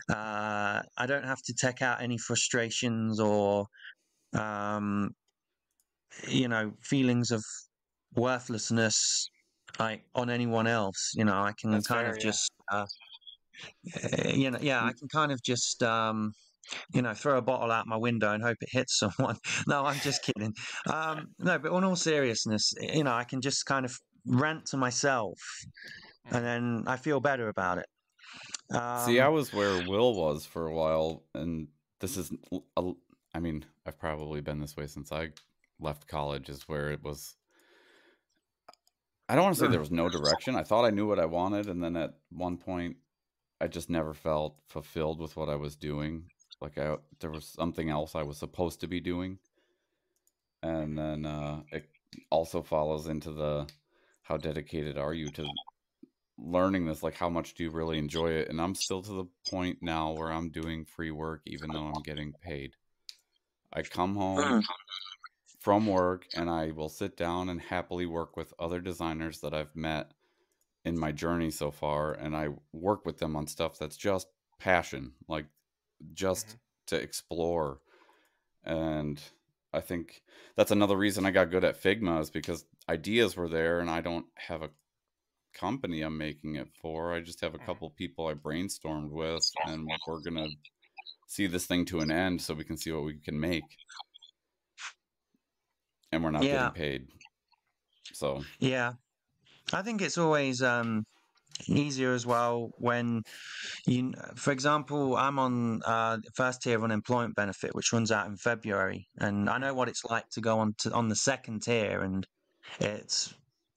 Speaker 1: I don't have to take out any frustrations or feelings of worthlessness like on anyone else. I can
Speaker 3: That's
Speaker 1: kind
Speaker 3: fair,
Speaker 1: of just I can kind of just throw a bottle out my window and hope it hits someone. No, I'm just kidding. No, but in all seriousness, I can just kind of rant to myself and then I feel better about it.
Speaker 2: See, I was where Will was for a while, and this is I mean, I've probably been this way since I left college, is where it was. I don't want to say there was no direction. I thought I knew what I wanted, and then at one point, I just never felt fulfilled with what I was doing. Like there was something else I was supposed to be doing, and then it also follows into the how dedicated are you to learning this? Like, how much do you really enjoy it? And I'm still to the point now where I'm doing free work, even though I'm getting paid. I come home from work and I will sit down and happily work with other designers that I've met in my journey so far, and I work with them on stuff that's just passion, like just to explore. And I think that's another reason I got good at Figma, is because ideas were there, and I don't have a company I'm making it for. I just have a couple people I brainstormed with, and we're gonna see this thing to an end so we can see what we can make, and we're not getting paid. So
Speaker 1: yeah, I think it's always easier as well when you, for example, I'm on first tier of unemployment benefit, which runs out in February, and I know what it's like to go on the second tier, and it's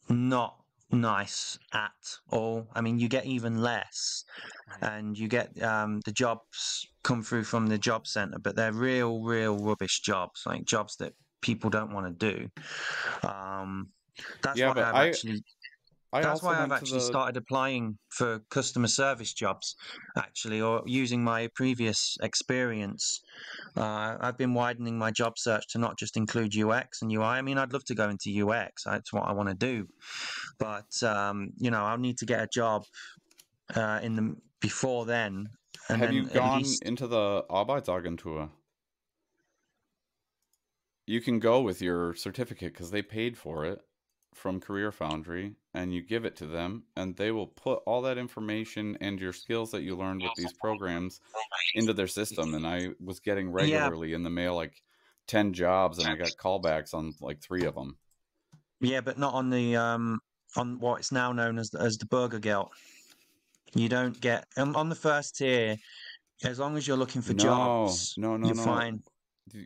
Speaker 1: not nice at all. I mean, you get even less, and you get the jobs come through from the job center, but they're real rubbish jobs, like jobs that people don't want to do. That's
Speaker 2: yeah,
Speaker 1: why
Speaker 2: but
Speaker 1: I've actually.
Speaker 2: I
Speaker 1: That's
Speaker 2: also
Speaker 1: why I've
Speaker 2: went to
Speaker 1: actually
Speaker 2: the
Speaker 1: started applying for customer service jobs, actually, or using my previous experience. I've been widening my job search to not just include UX and UI. I mean, I'd love to go into UX. That's what I want to do. But, I'll need to get a job before then. And
Speaker 2: have
Speaker 1: then
Speaker 2: you
Speaker 1: at
Speaker 2: gone
Speaker 1: least.
Speaker 2: into the Arbeitsagentur? You can go with your certificate because they paid for it from Career Foundry, and you give it to them, and they will put all that information and your skills that you learned with these programs into their system. And I was getting regularly in the mail like 10 jobs, and I got callbacks on like 3 of them.
Speaker 1: Yeah, but not on the on what is now known as the Bürgergeld. You don't get on the first tier. As long as you're looking for jobs, you're fine.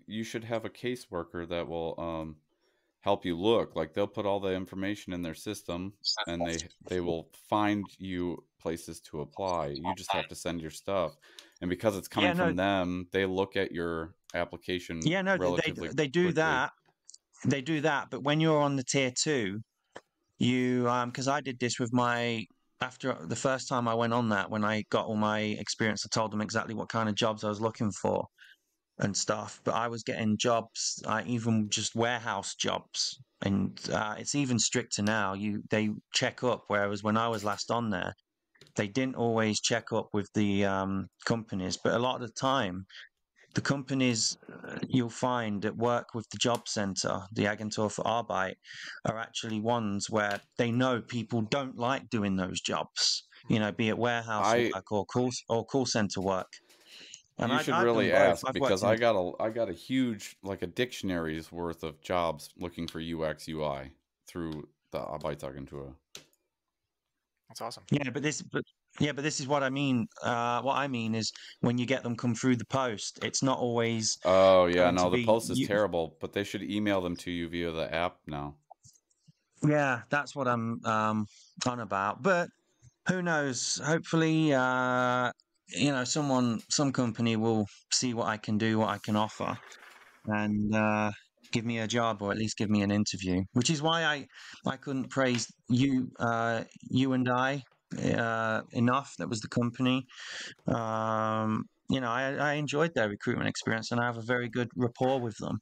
Speaker 2: You should have a caseworker that will help you look. Like, they'll put all the information in their system, and they will find you places to apply. You just have to send your stuff, and because it's coming from them, they look at your application relatively
Speaker 1: they do
Speaker 2: quickly.
Speaker 1: that. They do that, but when you're on the tier 2, you because I did this with after the first time I went on that, when I got all my experience, I told them exactly what kind of jobs I was looking for and stuff. But I was getting jobs, even just warehouse jobs, and it's even stricter now. They check up, whereas when I was last on there, they didn't always check up with the companies. But a lot of the time, the companies you'll find that work with the job center, the Agentur für Arbeit, are actually ones where they know people don't like doing those jobs. Be it warehouse work or call center work. And
Speaker 2: you should really ask, because I got a huge, like a dictionary's worth of jobs looking for UX UI through the Arbeitsagentur.
Speaker 3: That's awesome.
Speaker 1: Yeah, but this is what I mean. What I mean is, when you get them come through the post, it's not always.
Speaker 2: Oh yeah, no, the post is terrible, but they should email them to you via the app now.
Speaker 1: Yeah, that's what I'm on about. But who knows? Hopefully, some company will see what I can do, what I can offer, and give me a job, or at least give me an interview. Which is why I couldn't praise you and I enough. That was the company. I enjoyed their recruitment experience, and I have a very good rapport with them.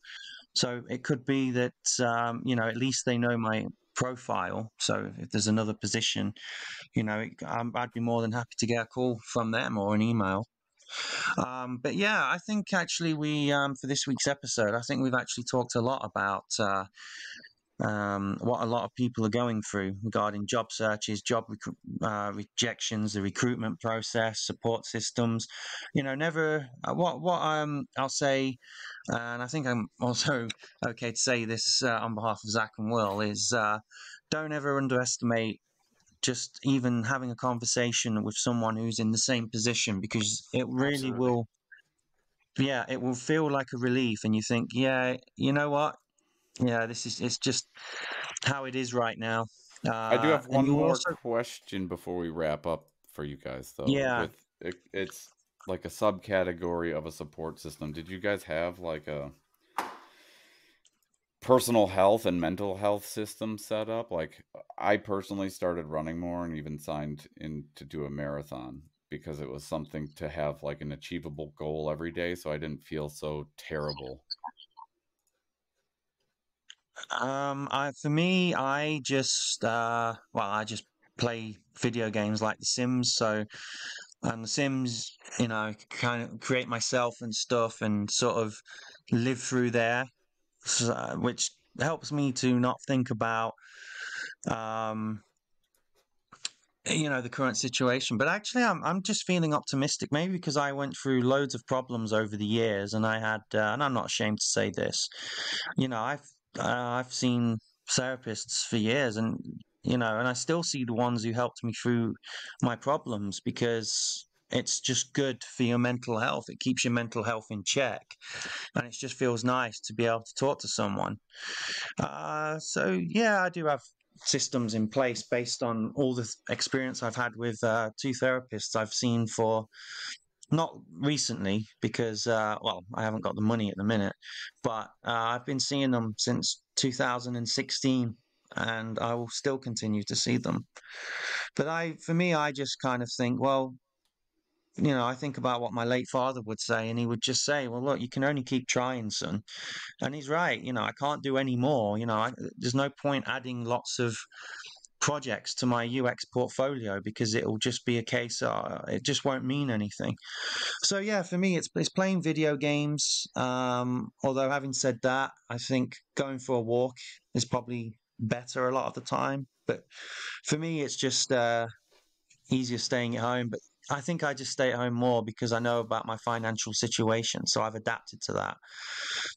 Speaker 1: So it could be that at least they know my profile. So if there's another position, I'd be more than happy to get a call from them or an email. But yeah, I think actually we for this week's episode, I think we've actually talked a lot about what a lot of people are going through regarding job searches, job rejections, the recruitment process, support systems. Never what I'll say, and I think I'm also okay to say this on behalf of Zach and Will, is don't ever underestimate just even having a conversation with someone who's in the same position, because it really will yeah, it will feel like a relief, and you think, yeah, you know what? Yeah, it's just how it is right now.
Speaker 2: I do have
Speaker 1: And
Speaker 2: one
Speaker 1: you
Speaker 2: more
Speaker 1: also,
Speaker 2: question before we wrap up for you guys, though.
Speaker 1: yeah,
Speaker 2: With it's like a subcategory of a support system. Did you guys have like a personal health and mental health system set up? Like, I personally started running more and even signed in to do a marathon because it was something to have like an achievable goal every day, so I didn't feel so terrible.
Speaker 1: for me, I just I just play video games like The Sims. So, and The Sims, kind of create myself and stuff, and sort of live through there, which helps me to not think about um the current situation. But actually, I'm just feeling optimistic, maybe because I went through loads of problems over the years, and I had and I'm not ashamed to say this. I've seen therapists for years, and and I still see the ones who helped me through my problems, because it's just good for your mental health. It keeps your mental health in check, and it just feels nice to be able to talk to someone. So yeah, I do have systems in place based on all the experience I've had with two therapists I've seen for, not recently, because I haven't got the money at the minute, but I've been seeing them since 2016, and I will still continue to see them. But for me, I just kind of think, well, I think about what my late father would say, and he would just say, well, look, you can only keep trying, son. And he's right. I can't do any more. There's no point adding lots of projects to my UX portfolio, because it'll just be a case, it just won't mean anything. So yeah, for me, it's playing video games. Although, having said that, I think going for a walk is probably better a lot of the time. But for me, it's just easier staying at home. But I think I just stay at home more because I know about my financial situation, so I've adapted to that.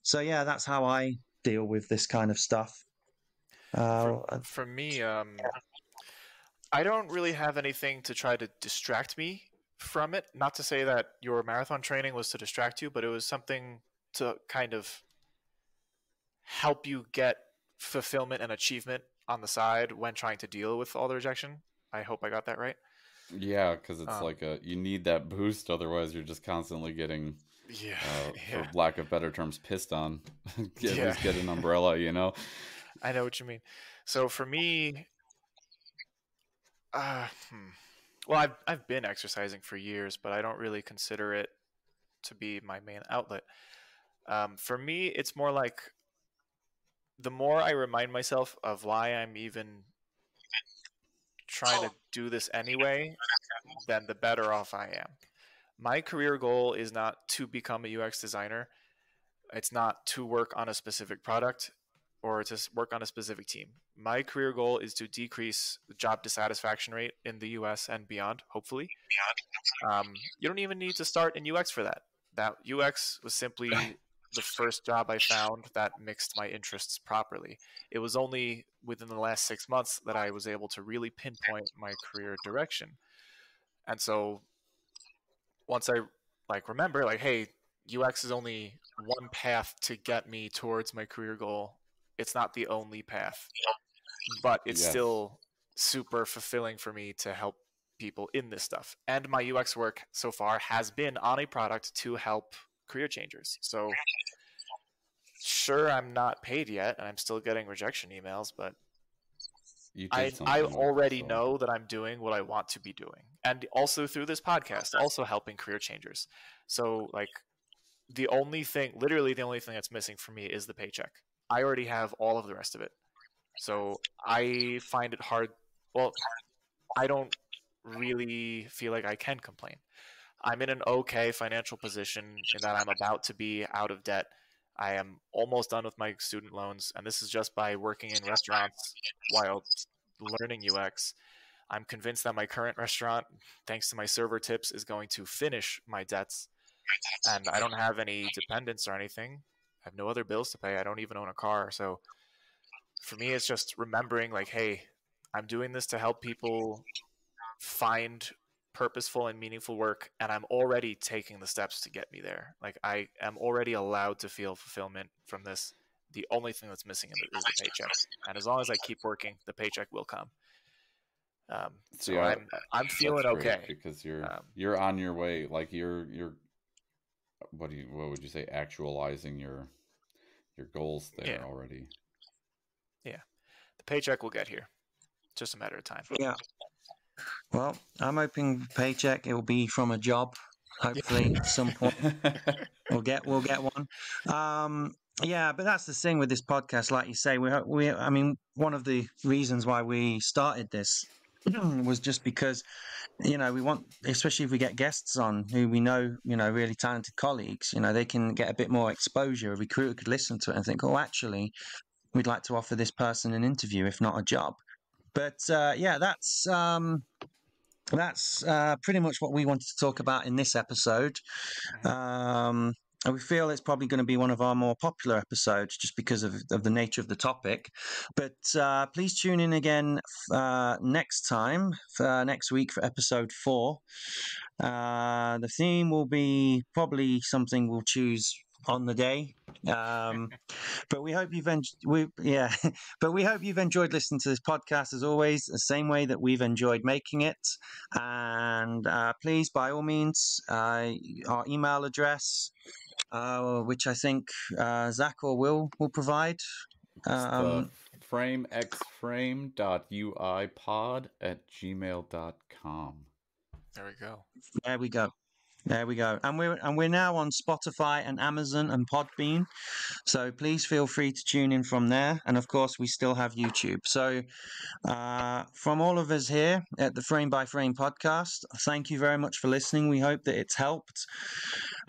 Speaker 1: So yeah, that's how I deal with this kind of stuff.
Speaker 3: For
Speaker 1: Uh,
Speaker 3: for me, I don't really have anything to try to distract me from it. Not to say that your marathon training was to distract you, but it was something to kind of help you get fulfillment and achievement on the side when trying to deal with all the rejection. I hope I got that right.
Speaker 2: Yeah, because it's
Speaker 3: Um,
Speaker 2: like you need that boost, otherwise you're just constantly getting,
Speaker 3: yeah,
Speaker 2: for
Speaker 3: yeah,
Speaker 2: lack of better terms, pissed on. At
Speaker 3: yeah.
Speaker 2: least get an umbrella, you know.
Speaker 3: I know what you mean. So for me, uh, hmm. well, I've been exercising for years, but I don't really consider it to be my main outlet. For me, it's more like the more I remind myself of why I'm even trying to do this anyway, then the better off I am. My career goal is not to become a UX designer. It's not to work on a specific product or to work on a specific team. My career goal is to decrease the job dissatisfaction rate in the US and beyond, hopefully. You don't even need to start in UX for that. That UX was simply the first job I found that mixed my interests properly. It was only within the last 6 months that I was able to really pinpoint my career direction. And so once I remember hey, UX is only one path to get me towards my career goal. It's not the only path, but it's
Speaker 2: Yes.
Speaker 3: still super fulfilling for me to help people in this stuff. And my UX work so far has been on a product to help career changers. So sure, I'm not paid yet and I'm still getting rejection emails, but
Speaker 2: You
Speaker 3: I
Speaker 2: did
Speaker 3: I
Speaker 2: something,
Speaker 3: already
Speaker 2: so
Speaker 3: know that I'm doing what I want to be doing. And also through this podcast, also helping career changers. So literally the only thing that's missing for me is the paycheck. I already have all of the rest of it. So I find it hard. Well, I don't really feel like I can complain. I'm in an okay financial position in that I'm about to be out of debt. I am almost done with my student loans, and this is just by working in restaurants while learning UX. I'm convinced that my current restaurant, thanks to my server tips, is going to finish my debts, and I don't have any dependents or anything. I have no other bills to pay. I don't even own a car. So for me, it's just remembering hey, I'm doing this to help people find purposeful and meaningful work, and I'm already taking the steps to get me there. Like, I am already allowed to feel fulfillment from this. The only thing that's missing is the paycheck, and as long as I keep working, the paycheck will come. So
Speaker 2: Yeah,
Speaker 3: I'm feeling
Speaker 2: that's great
Speaker 3: okay
Speaker 2: because you're on your way. Like you're what would you say, actualizing your goals there already.
Speaker 3: Yeah, the paycheck will get here. It's just a matter of time.
Speaker 1: Yeah. Well, I'm hoping paycheck it will be from a job. Hopefully, at some point we'll get one. Yeah, but that's the thing with this podcast. Like you say, I mean, one of the reasons why we started this was just because, we want, especially if we get guests on who we know, really talented colleagues, they can get a bit more exposure. A recruiter could listen to it and think, oh, actually, we'd like to offer this person an interview, if not a job. But yeah, that's pretty much what we wanted to talk about in this episode. We feel it's probably going to be one of our more popular episodes just because of the nature of the topic. But please tune in again next week for episode 4. The theme will be probably something we'll choose on the day. But we hope you've enjoyed listening to this podcast, as always, the same way that we've enjoyed making it. And please, by all means, our email address, which I think Zach or Will provide.
Speaker 2: framexframe.uipod@gmail.com.
Speaker 3: There we go.
Speaker 1: There we go. And we're now on Spotify and Amazon and Podbean. So please feel free to tune in from there. And of course, we still have YouTube. So from all of us here at the Frame by Frame podcast, thank you very much for listening. We hope that it's helped.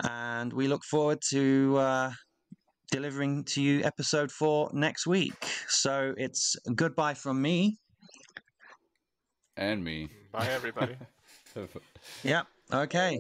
Speaker 1: And we look forward to delivering to you episode 4 next week. So it's goodbye from me.
Speaker 2: And me.
Speaker 3: Bye, everybody.
Speaker 1: Yep. Okay.